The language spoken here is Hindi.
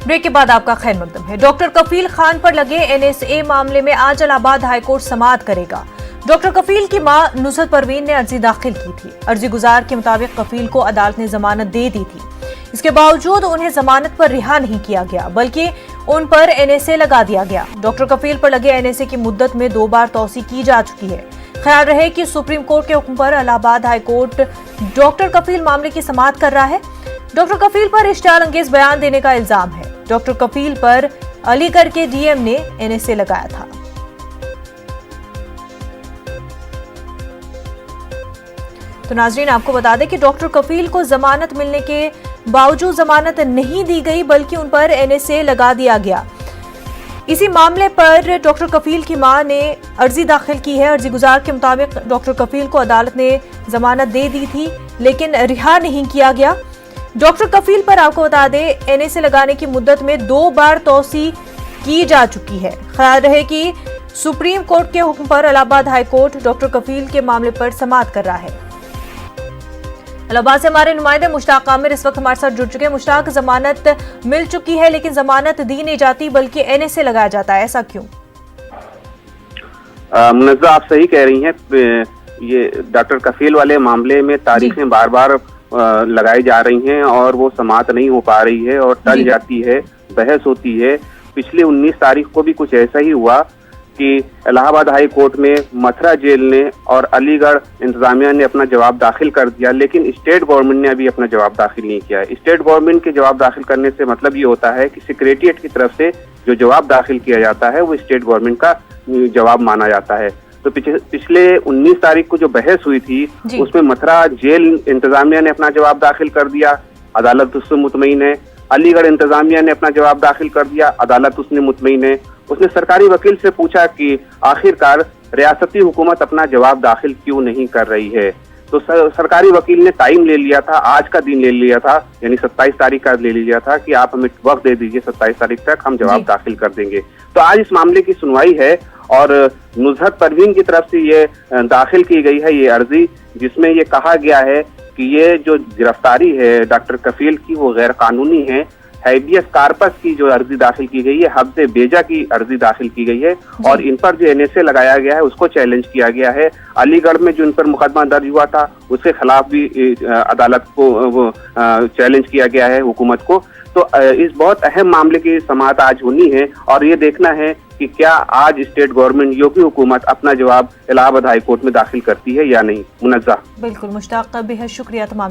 ब्रेक के बाद आपका खैर मकदम है। डॉक्टर कफील खान पर लगे एनएसए मामले में आज इलाहाबाद हाईकोर्ट समाअत करेगा। डॉक्टर कफील की मां नुसरत परवीन ने अर्जी दाखिल की थी। अर्जी गुजार के मुताबिक कफील को अदालत ने जमानत दे दी थी। इसके बावजूद उन्हें जमानत पर रिहा नहीं किया गया, बल्कि उन पर एनएसए लगा दिया गया। डॉक्टर कफील पर लगे एनएसए की मुद्दत में 2 बार तौसी की जा चुकी है। ख्याल रहे कि सुप्रीम कोर्ट के हुक्म पर इलाहाबाद हाईकोर्ट डॉक्टर कफील मामले की समाअत कर रहा है। डॉक्टर कफील पर इश्तिहार अंगेज बयान देने का इल्जाम है। डॉक्टर कफील पर अलीगढ़ के डीएम ने एनएसए लगाया था। तो नाजरीन, आपको बता दें कि डॉक्टर कफील को जमानत मिलने के बावजूद जमानत नहीं दी गई, बल्कि उन पर एनएसए लगा दिया गया। इसी मामले पर डॉक्टर कफील की मां ने अर्जी दाखिल की है। अर्जी गुजार के मुताबिक डॉक्टर कफील को अदालत ने जमानत दे दी थी, लेकिन रिहा नहीं किया गया। डॉक्टर कफील पर आपको बता दें एनएसए लगाने की मुद्दत में 2 बार तौसी की जा चुकी है। ख्याल रहे कि सुप्रीम कोर्ट के हुक्म पर इलाहाबाद हाईकोर्ट डॉक्टर कफील के मामले पर समाअत कर रहा है। इलाहाबाद से हमारे नुमाइंदे मुश्ताक आमिर इस वक्त हमारे साथ जुड़ चुके हैं। मुश्ताक, जमानत मिल चुकी है लेकिन जमानत दी नहीं जाती बल्कि एनएसए लगाया जाता है, ऐसा क्यों? मुनज़्ज़ा, आप सही कह रही हैं। ये डॉक्टर कफील वाले मामले में तारीखें बार बार लगाई जा रही हैं और वो समाअत नहीं हो पा रही है और टल जाती है, बहस होती है। पिछले 19 तारीख को भी कुछ ऐसा ही हुआ कि इलाहाबाद हाई कोर्ट में मथुरा जेल ने और अलीगढ़ इंतजामिया ने अपना जवाब दाखिल कर दिया, लेकिन स्टेट गवर्नमेंट ने अभी अपना जवाब दाखिल नहीं किया। स्टेट गवर्नमेंट के जवाब दाखिल करने से मतलब ये होता है कि सेक्रेटेरिएट की तरफ से जो जवाब दाखिल किया जाता है वो स्टेट गवर्नमेंट का जवाब माना जाता है। तो पिछले 19 तारीख को जो बहस हुई थी उसमें मथुरा जेल इंतजामिया ने अपना जवाब दाखिल कर दिया, अदालत उससे मुतमईन है। अलीगढ़ इंतजामिया ने अपना जवाब दाखिल कर दिया, अदालत उसने मुतमईन है। उसने सरकारी वकील से पूछा कि आखिरकार रियासती हुकूमत अपना जवाब दाखिल क्यों नहीं कर रही है। तो सरकारी वकील ने टाइम ले लिया था, आज का दिन ले लिया था, यानी 27 तारीख का ले लिया था कि आप हमें वक्त दे दीजिए, 27 तारीख तक हम जवाब दाखिल कर देंगे। तो आज इस मामले की सुनवाई है और नुसरत परवीन की तरफ से ये दाखिल की गई है ये अर्जी, जिसमें ये कहा गया है कि ये जो गिरफ्तारी है डॉक्टर कफील की वो गैर कानूनी है। हैबियस कार्पस की जो अर्जी दाखिल की गई है, हब्स बेजा की अर्जी दाखिल की गई है और इन पर जो एनएसए लगाया गया है उसको चैलेंज किया गया है। अलीगढ़ में जो इन पर मुकदमा दर्ज हुआ था उसके खिलाफ भी अदालत को चैलेंज किया गया है हुकूमत को। तो इस बहुत अहम मामले की समाअत आज होनी है और ये देखना है कि क्या आज स्टेट गवर्नमेंट योगी हुकूमत अपना जवाब इलाहाबाद हाई कोर्ट में दाखिल करती है या नहीं। मुनज़्ज़ा, बिल्कुल मुश्ताक, बेहद शुक्रिया तमाम